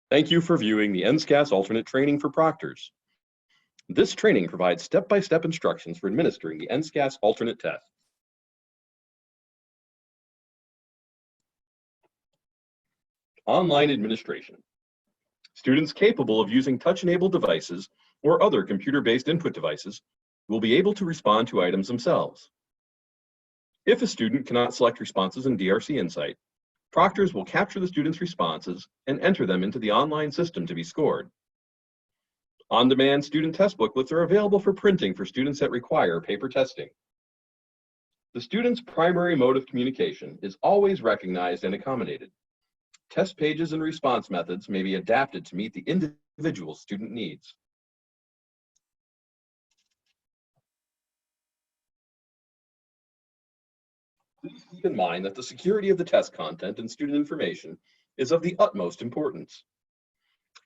Thank you for viewing the NSCAS Alternate training for proctors. This training provides step-by-step instructions for administering the NSCAS Alternate test. Online administration. Students capable of using touch-enabled devices or other computer-based input devices will be able to respond to items themselves. If a student cannot select responses in DRC Insight, proctors will capture the student's responses and enter them into the online system to be scored. On-demand student test booklets are available for printing for students that require paper testing. The student's primary mode of communication is always recognized and accommodated. Test pages and response methods may be adapted to meet the individual student needs. Please keep in mind that the security of the test content and student information is of the utmost importance.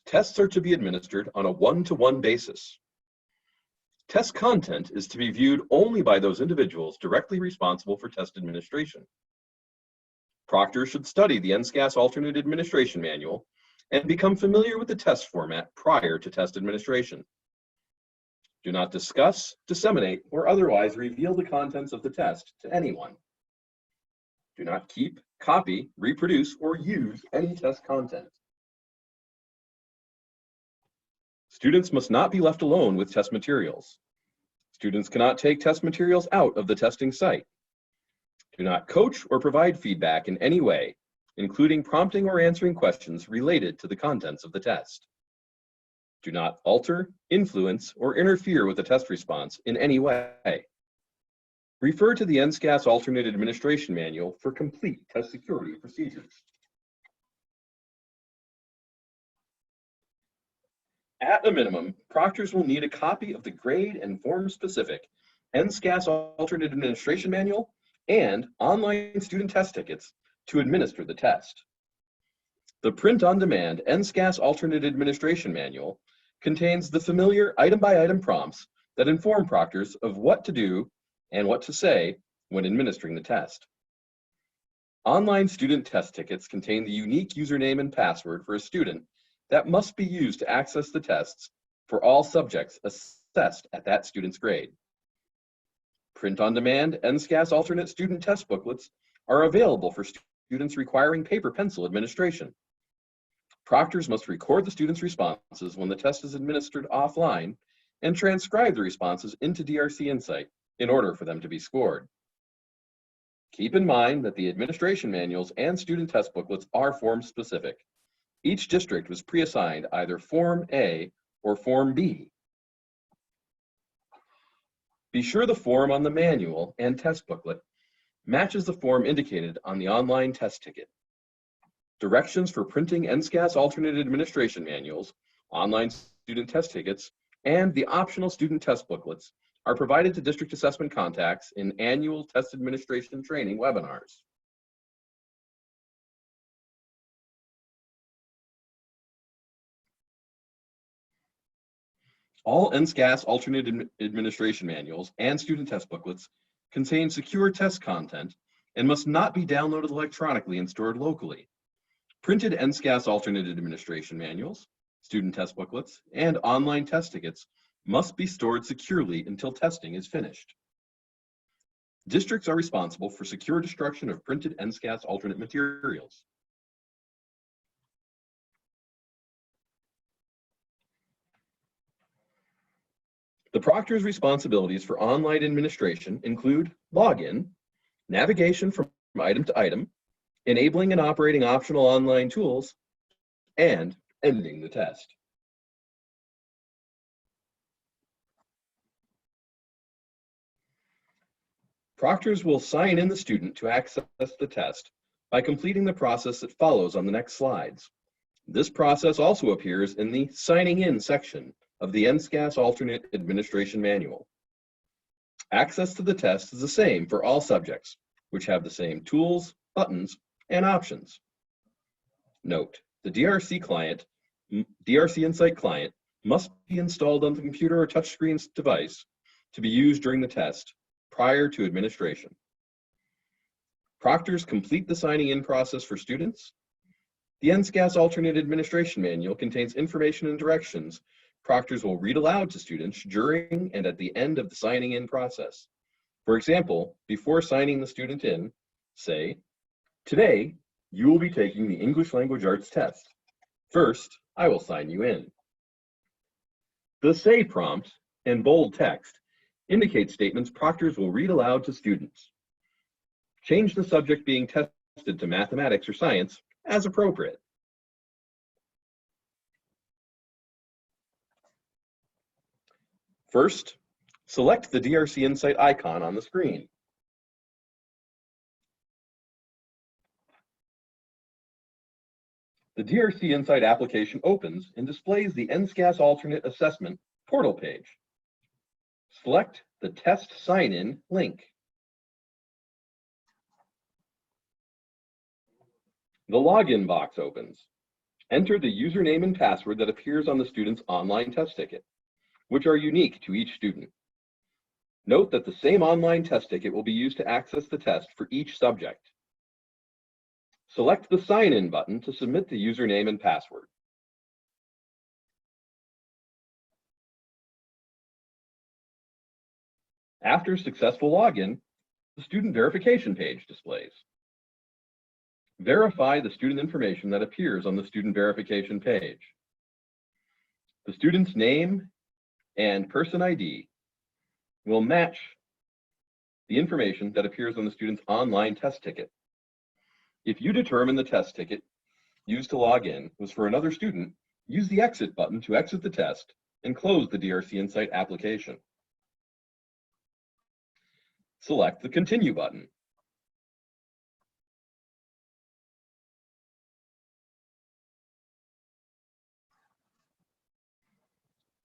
Tests are to be administered on a one-to-one basis. Test content is to be viewed only by those individuals directly responsible for test administration. Proctors should study the NSCAS Alternate Administration Manual and become familiar with the test format prior to test administration. Do not discuss, disseminate, or otherwise reveal the contents of the test to anyone. Do not keep, copy, reproduce, or use any test content. Students must not be left alone with test materials. Students cannot take test materials out of the testing site. Do not coach or provide feedback in any way, including prompting or answering questions related to the contents of the test. Do not alter, influence, or interfere with the test response in any way. Refer to the NSCAS Alternate Administration Manual for complete test security procedures. At a minimum, proctors will need a copy of the grade and form-specific NSCAS Alternate Administration Manual and online student test tickets to administer the test. The print-on-demand NSCAS Alternate Administration Manual contains the familiar item-by-item prompts that inform proctors of what to do and what to say when administering the test. Online student test tickets contain the unique username and password for a student that must be used to access the tests for all subjects assessed at that student's grade. Print-on-demand NSCAS Alternate student test booklets are available for students requiring paper-pencil administration. Proctors must record the student's responses when the test is administered offline and transcribe the responses into DRC Insight in order for them to be scored. Keep in mind that the administration manuals and student test booklets are form-specific. Each district was pre-assigned either Form A or Form B. Be sure the form on the manual and test booklet matches the form indicated on the online test ticket. Directions for printing NSCAS Alternate Administration Manuals, online student test tickets, and the optional student test booklets are provided to district assessment contacts in annual test administration training webinars. All NSCAS Alternate Administration Manuals and student test booklets contain secure test content and must not be downloaded electronically and stored locally. Printed NSCAS Alternate Administration Manuals, student test booklets, and online test tickets must be stored securely until testing is finished. Districts are responsible for secure destruction of printed NSCAS Alternate materials. The proctor's responsibilities for online administration include login, navigation from item to item, enabling and operating optional online tools, and ending the test. Proctors will sign in the student to access the test by completing the process that follows on the next slides. This process also appears in the Signing In section of the NSCAS Alternate Administration Manual. Access to the test is the same for all subjects, which have the same tools, buttons, and options. Note, the DRC Insight client must be installed on the computer or touchscreen device to be used during the test prior to administration. Proctors complete the signing in process for students, The NSCAS Alternate Administration Manual contains information and directions proctors will read aloud to students during and at the end of the signing in process. For example, before signing the student in, say, "Today, you will be taking the English Language Arts test. First, I will sign you in." The Say prompt in bold text indicates statements proctors will read aloud to students. Change the subject being tested to mathematics or science as appropriate. First, select the DRC Insight icon on the screen. The DRC Insight application opens and displays the NSCAS Alternate Assessment portal page. Select the Test Sign-In link. The login box opens. Enter the username and password that appears on the student's online test ticket, which are unique to each student. Note that the same online test ticket will be used to access the test for each subject. Select the Sign In button to submit the username and password. After successful login, the student verification page displays. Verify the student information that appears on the student verification page. The student's name and person ID will match the information that appears on the student's online test ticket. If you determine the test ticket used to log in was for another student, use the Exit button to exit the test and close the DRC Insight application. Select the Continue button.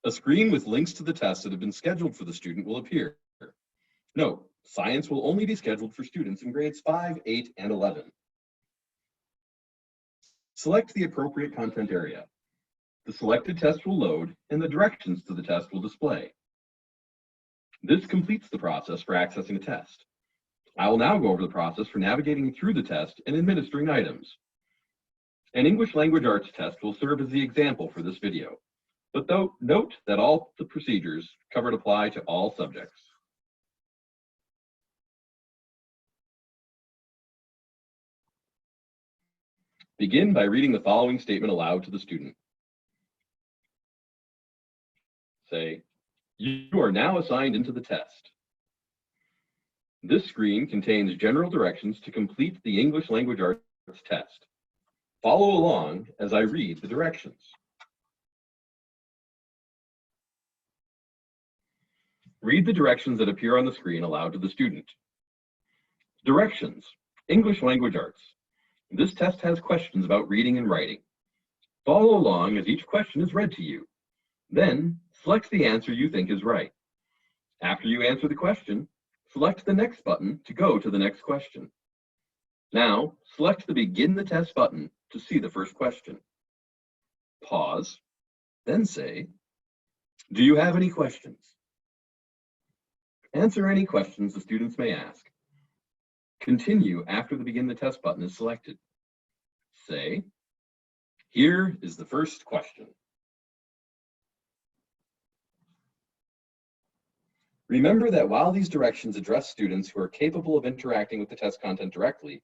A screen with links to the tests that have been scheduled for the student will appear. Note, science will only be scheduled for students in grades 5, 8, and 11. Select the appropriate content area. The selected test will load and the directions to the test will display. This completes the process for accessing a test. I will now go over the process for navigating through the test and administering items. An English Language Arts test will serve as the example for this video, but note that all the procedures covered apply to all subjects. Begin by reading the following statement aloud to the student. Say, "You are now assigned into the test." This screen contains general directions to complete the English Language Arts test. Follow along as I read the directions. Read the directions that appear on the screen aloud to the student. Directions, English Language Arts. This test has questions about reading and writing. Follow along as each question is read to you. Then, select the answer you think is right. After you answer the question, select the Next button to go to the next question. Now, select the Begin the Test button to see the first question. Pause, then say, "Do you have any questions?" Answer any questions the students may ask. Continue after the Begin the Test button is selected. Say, "Here is the first question." Remember that while these directions address students who are capable of interacting with the test content directly,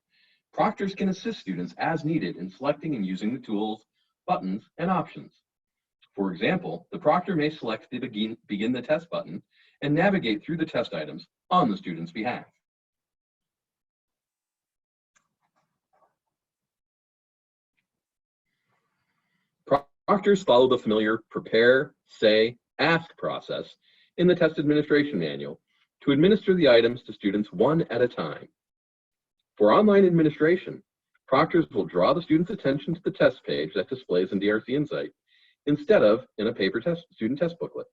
proctors can assist students as needed in selecting and using the tools, buttons, and options. For example, the proctor may select the Begin the Test button and navigate through the test items on the student's behalf. Proctors follow the familiar prepare, say, ask process in the Test Administration Manual to administer the items to students one at a time. For online administration, proctors will draw the student's attention to the test page that displays in DRC Insight instead of in a paper student test booklet.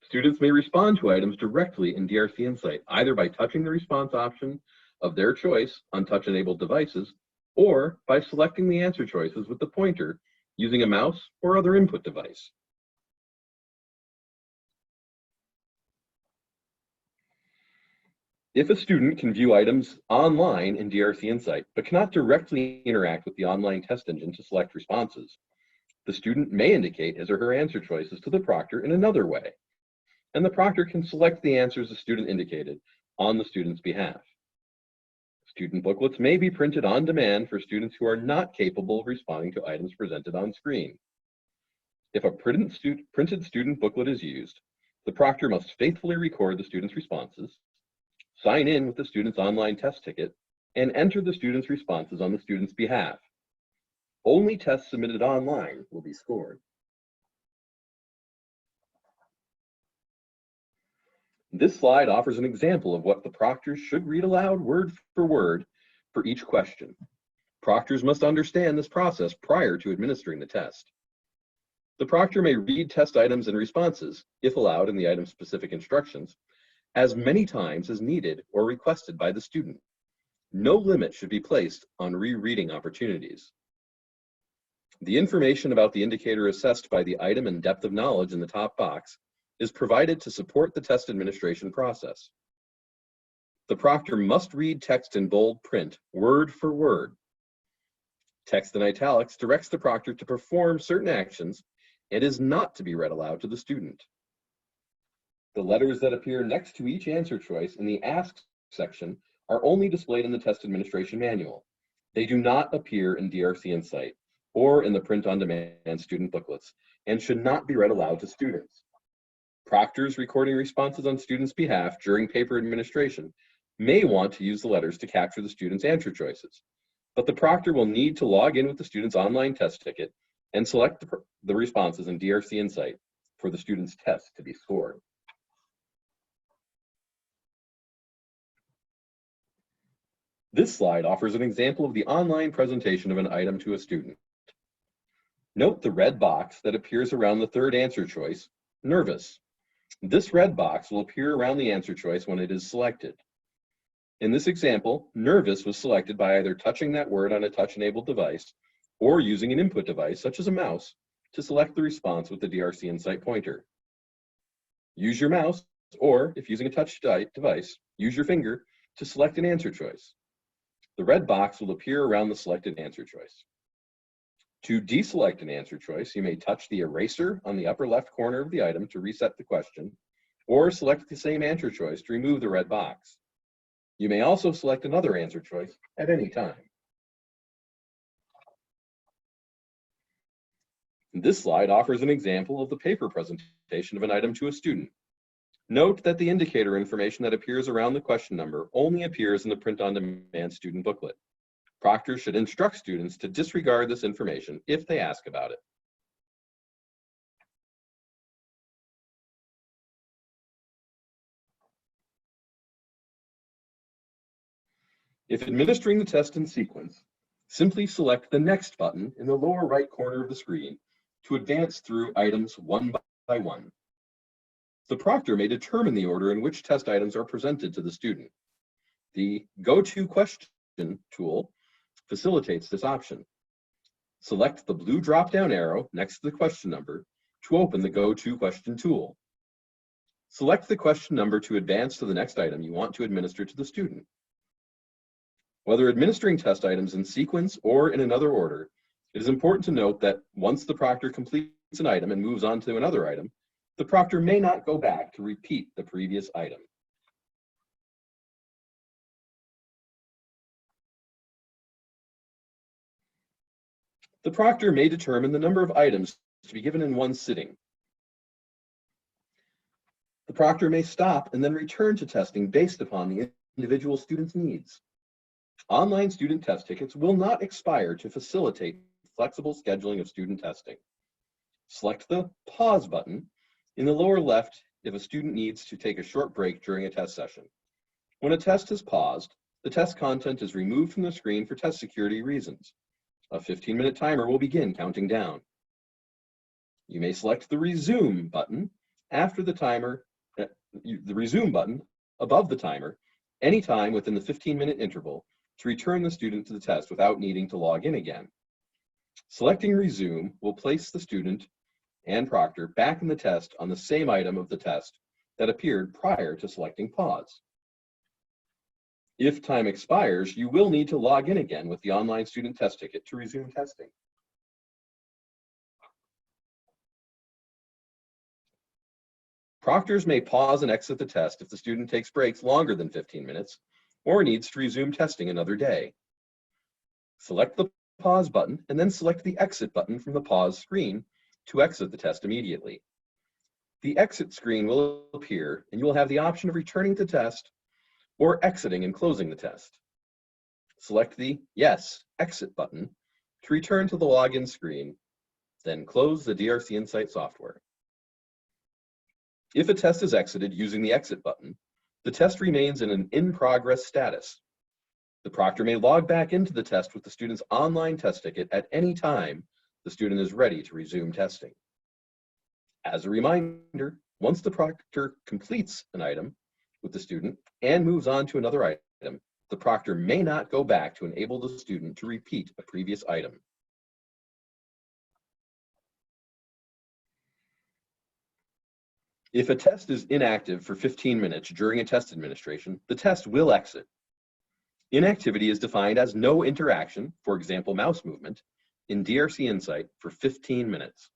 Students may respond to items directly in DRC Insight, either by touching the response option of their choice on touch-enabled devices, or by selecting the answer choices with the pointer using a mouse or other input device. If a student can view items online in DRC Insight, but cannot directly interact with the online test engine to select responses, the student may indicate his or her answer choices to the proctor in another way, and the proctor can select the answers the student indicated on the student's behalf. Student booklets may be printed on demand for students who are not capable of responding to items presented on screen. If a printed student booklet is used, the proctor must faithfully record the student's responses, sign in with the student's online test ticket, and enter the student's responses on the student's behalf. Only tests submitted online will be scored. This slide offers an example of what the proctors should read aloud word for word for each question. Proctors must understand this process prior to administering the test. The proctor may read test items and responses, if allowed in the item-specific instructions, as many times as needed or requested by the student. No limit should be placed on rereading opportunities. The information about the indicator assessed by the item and depth of knowledge in the top box is provided to support the test administration process. The proctor must read text in bold print, word for word. Text in italics directs the proctor to perform certain actions and is not to be read aloud to the student. The letters that appear next to each answer choice in the Ask section are only displayed in the test administration manual. They do not appear in DRC Insight or in the print-on-demand student booklets and should not be read aloud to students. Proctors recording responses on students' behalf during paper administration may want to use the letters to capture the student's answer choices, but the proctor will need to log in with the student's online test ticket and select the responses in DRC Insight for the student's test to be scored. This slide offers an example of the online presentation of an item to a student. Note the red box that appears around the third answer choice, nervous. This red box will appear around the answer choice when it is selected. In this example, nervous was selected by either touching that word on a touch-enabled device or using an input device, such as a mouse, to select the response with the DRC Insight pointer. Use your mouse, or if using a touch device, use your finger to select an answer choice. The red box will appear around the selected answer choice. To deselect an answer choice, you may touch the eraser on the upper left corner of the item to reset the question, or select the same answer choice to remove the red box. You may also select another answer choice at any time. This slide offers an example of the paper presentation of an item to a student. Note that the indicator information that appears around the question number only appears in the print-on-demand student booklet. Proctors should instruct students to disregard this information if they ask about it. If administering the test in sequence, simply select the Next button in the lower right corner of the screen to advance through items one by one. The proctor may determine the order in which test items are presented to the student. The Go to Question tool facilitates this option. Select the blue drop-down arrow next to the question number to open the Go to Question tool. Select the question number to advance to the next item you want to administer to the student. Whether administering test items in sequence or in another order, it is important to note that once the proctor completes an item and moves on to another item, the proctor may not go back to repeat the previous item. The proctor may determine the number of items to be given in one sitting. The proctor may stop and then return to testing based upon the individual student's needs. Online student test tickets will not expire to facilitate flexible scheduling of student testing. Select the Pause button in the lower left if a student needs to take a short break during a test session. When a test is paused, the test content is removed from the screen for test security reasons. A 15-minute timer will begin counting down. You may select the Resume button after the timer, the Resume button above the timer, anytime within the 15-minute interval to return the student to the test without needing to log in again. Selecting Resume will place the student and proctor back in the test on the same item of the test that appeared prior to selecting Pause. If time expires, you will need to log in again with the online student test ticket to resume testing. Proctors may pause and exit the test if the student takes breaks longer than 15 minutes or needs to resume testing another day. Select the pause button and then select the exit button from the pause screen to exit the test immediately. The exit screen will appear and you will have the option of returning the test or exiting and closing the test. Select the Yes, Exit button to return to the login screen, then close the DRC Insight software. If a test is exited using the Exit button, the test remains in an in-progress status. The proctor may log back into the test with the student's online test ticket at any time the student is ready to resume testing. As a reminder, once the proctor completes an item with the student and moves on to another item, the proctor may not go back to enable the student to repeat a previous item. If a test is inactive for 15 minutes during a test administration, the test will exit. Inactivity is defined as no interaction, for example, mouse movement, in DRC Insight for 15 minutes.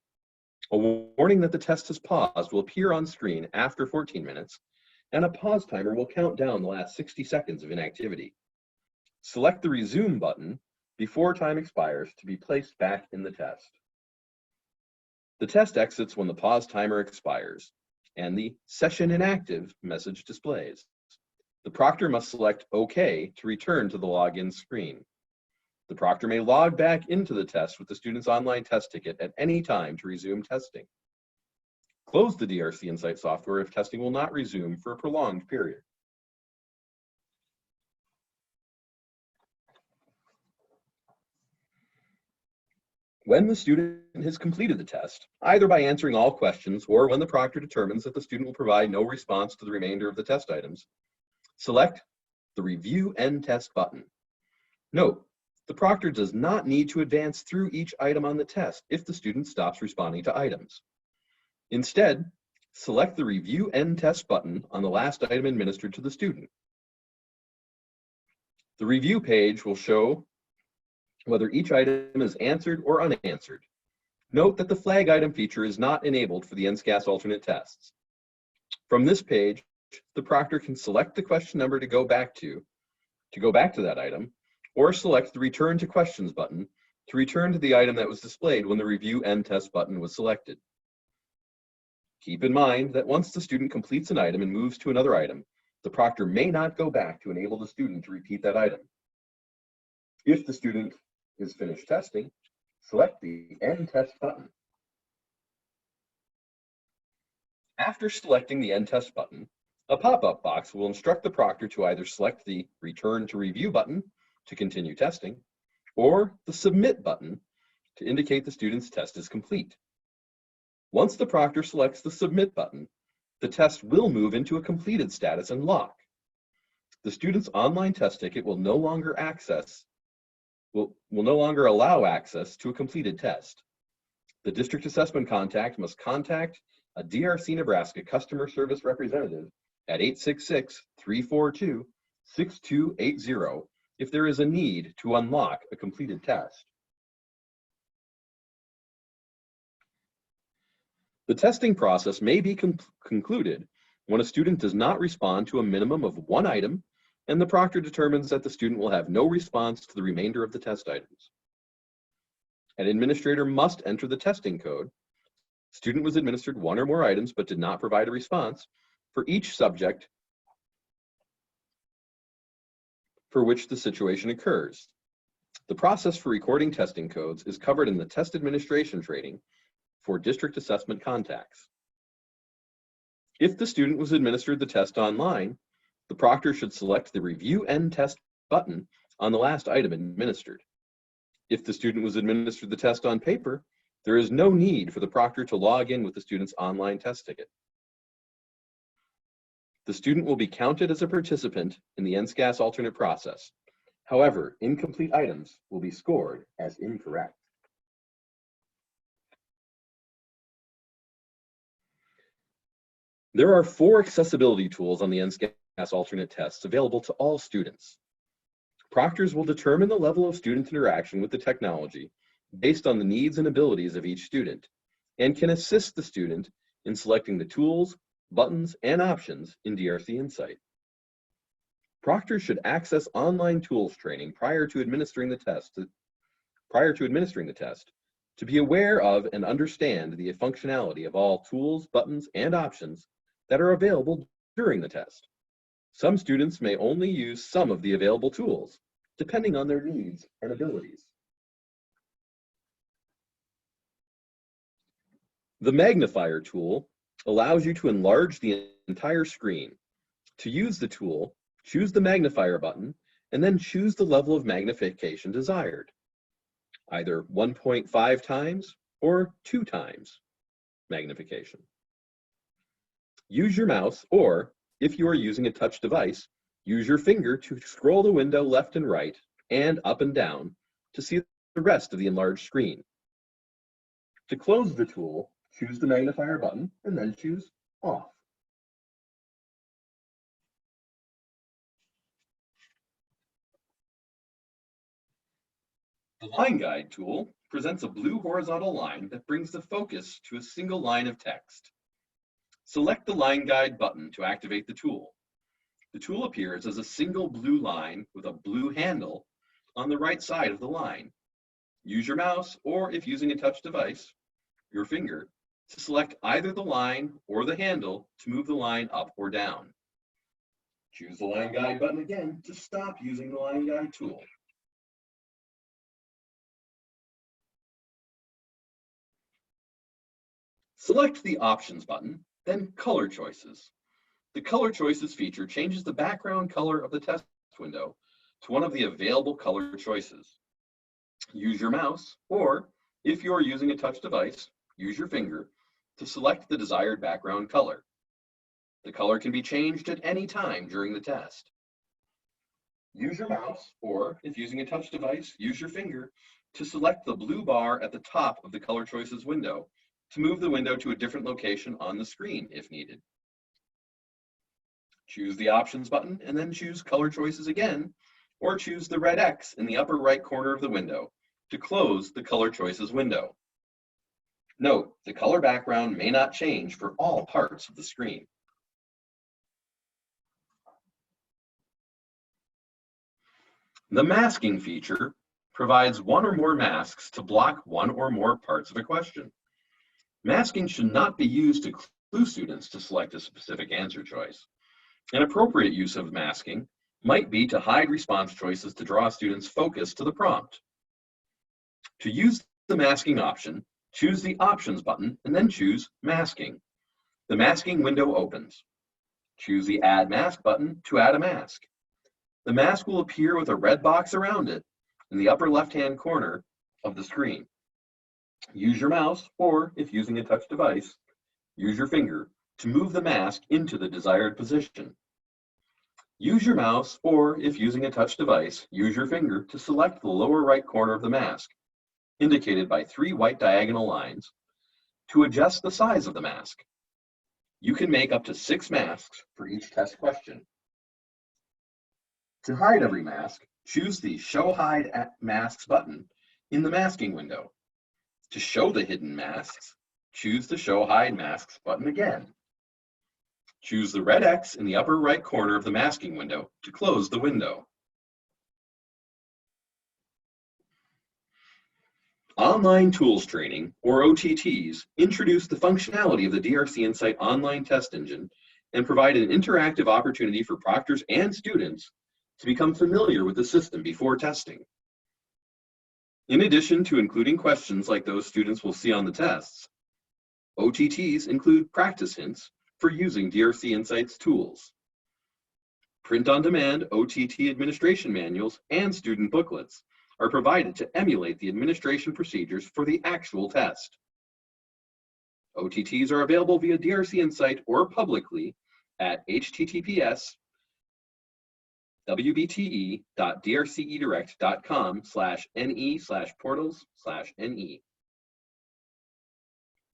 A warning that the test has paused will appear on screen after 14 minutes, and a pause timer will count down the last 60 seconds of inactivity. Select the Resume button before time expires to be placed back in the test. The test exits when the pause timer expires and the Session Inactive message displays. The proctor must select OK to return to the login screen. The proctor may log back into the test with the student's online test ticket at any time to resume testing. Close the DRC Insight software if testing will not resume for a prolonged period. When the student has completed the test, either by answering all questions or when the proctor determines that the student will provide no response to the remainder of the test items, select the Review End Test button. Note, the proctor does not need to advance through each item on the test if the student stops responding to items. Instead, select the Review End Test button on the last item administered to the student. The review page will show whether each item is answered or unanswered. Note that the flag item feature is not enabled for the NSCAS alternate tests. From this page, the proctor can select the question number to go back to that item, or select the Return to Questions button to return to the item that was displayed when the Review End Test button was selected. Keep in mind that once the student completes an item and moves to another item, the proctor may not go back to enable the student to repeat that item. If the student is finished testing, select the End Test button. After selecting the End Test button, a pop-up box will instruct the proctor to either select the Return to Review button to continue testing, or the Submit button to indicate the student's test is complete. Once the proctor selects the Submit button, the test will move into a completed status and lock. The student's online test ticket will no longer allow access to a completed test. The district assessment contact must contact a DRC Nebraska customer service representative at 866-342-6280 if there is a need to unlock a completed test. The testing process may be concluded when a student does not respond to a minimum of one item and the proctor determines that the student will have no response to the remainder of the test items. An administrator must enter the testing code. Student was administered one or more items but did not provide a response for each subject for which the situation occurs. The process for recording testing codes is covered in the test administration training for district assessment contacts. If the student was administered the test online, the proctor should select the Review End Test button on the last item administered. If the student was administered the test on paper, there is no need for the proctor to log in with the student's online test ticket. The student will be counted as a participant in the NSCAS alternate process. However, incomplete items will be scored as incorrect. There are 4 accessibility tools on the NSCAS NSCAS Alternate tests available to all students. Proctors will determine the level of student interaction with the technology based on the needs and abilities of each student, and can assist the student in selecting the tools, buttons, and options in DRC Insight. Proctors should access online tools training prior to administering the test to be aware of and understand the functionality of all tools, buttons, and options that are available during the test. Some students may only use some of the available tools, depending on their needs and abilities. The magnifier tool allows you to enlarge the entire screen. To use the tool, choose the magnifier button and then choose the level of magnification desired, either 1.5 times or 2 times magnification. Use your mouse, or if you are using a touch device, use your finger to scroll the window left and right and up and down to see the rest of the enlarged screen. To close the tool, choose the magnifier button and then choose off. The line guide tool presents a blue horizontal line that brings the focus to a single line of text. Select the line guide button to activate the tool. The tool appears as a single blue line with a blue handle on the right side of the line. Use your mouse, or if using a touch device, your finger, to select either the line or the handle to move the line up or down. Choose the line guide button again to stop using the line guide tool. Select the Options button, then Color Choices. The Color Choices feature changes the background color of the test window to one of the available color choices. Use your mouse, or if you're using a touch device, use your finger to select the desired background color. The color can be changed at any time during the test. Use your mouse, or if using a touch device, use your finger to select the blue bar at the top of the Color Choices window to move the window to a different location on the screen if needed. Choose the Options button and then choose Color Choices again, or choose the red X in the upper right corner of the window to close the Color Choices window. Note, the color background may not change for all parts of the screen. The masking feature provides one or more masks to block one or more parts of a question. Masking should not be used to clue students to select a specific answer choice. An appropriate use of masking might be to hide response choices to draw students' focus to the prompt. To use the masking option, choose the Options button and then choose Masking. The masking window opens. Choose the Add Mask button to add a mask. The mask will appear with a red box around it in the upper left-hand corner of the screen. Use your mouse, or if using a touch device, use your finger to move the mask into the desired position. Use your mouse, or if using a touch device, use your finger to select the lower right corner of the mask, indicated by 3 white diagonal lines, to adjust the size of the mask. You can make up to 6 masks for each test question. To hide every mask, choose the Show Hide Masks button in the masking window. To show the hidden masks, choose the Show Hide Masks button again. Choose the red X in the upper right corner of the masking window to close the window. Online Tools Training, or OTTs, introduce the functionality of the DRC Insight online test engine and provide an interactive opportunity for proctors and students to become familiar with the system before testing. In addition to including questions like those students will see on the tests, OTTs include practice hints for using DRC Insight's tools. Print-on-demand OTT administration manuals and student booklets are provided to emulate the administration procedures for the actual test. OTTs are available via DRC Insight or publicly at https://www.drcedirect.com/ne/portals/ne.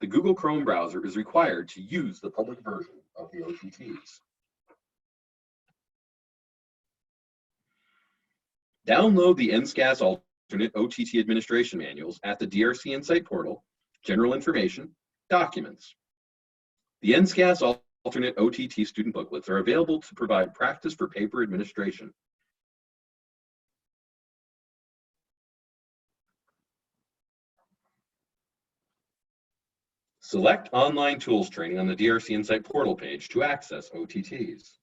The Google Chrome browser is required to use the public version of the OTTs. Download the NSCAS Alternate OTT Administration Manuals at the DRC Insight portal, General Information, Documents. The NSCAS Alternate OTT student booklets are available to provide practice for paper administration. Select Online Tools Training on the DRC Insight portal page to access OTTs.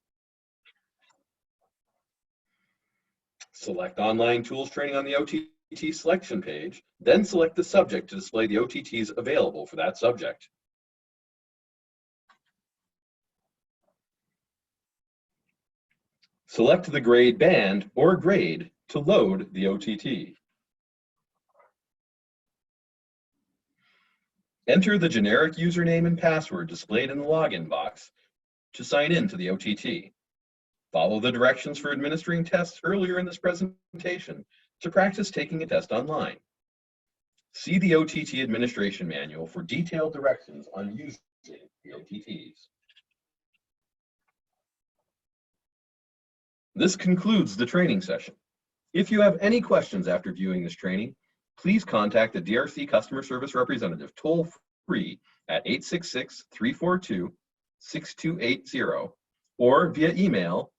Select Online Tools Training on the OTT selection page, then select the subject to display the OTTs available for that subject. Select the grade band or grade to load the OTT. Enter the generic username and password displayed in the login box to sign in to the OTT. Follow the directions for administering tests earlier in this presentation to practice taking a test online. See the OTT Administration Manual for detailed directions on using the OTTs. This concludes the training session. If you have any questions after viewing this training, please contact the DRC Customer Service Representative toll-free at 866-342-6280 or via email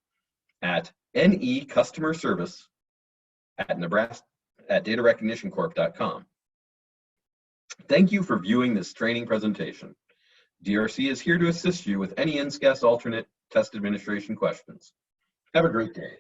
at necustomerservice@datarecognitioncorp.com. Thank you for viewing this training presentation. DRC is here to assist you with any NSCAS alternate test administration questions. Have a great day.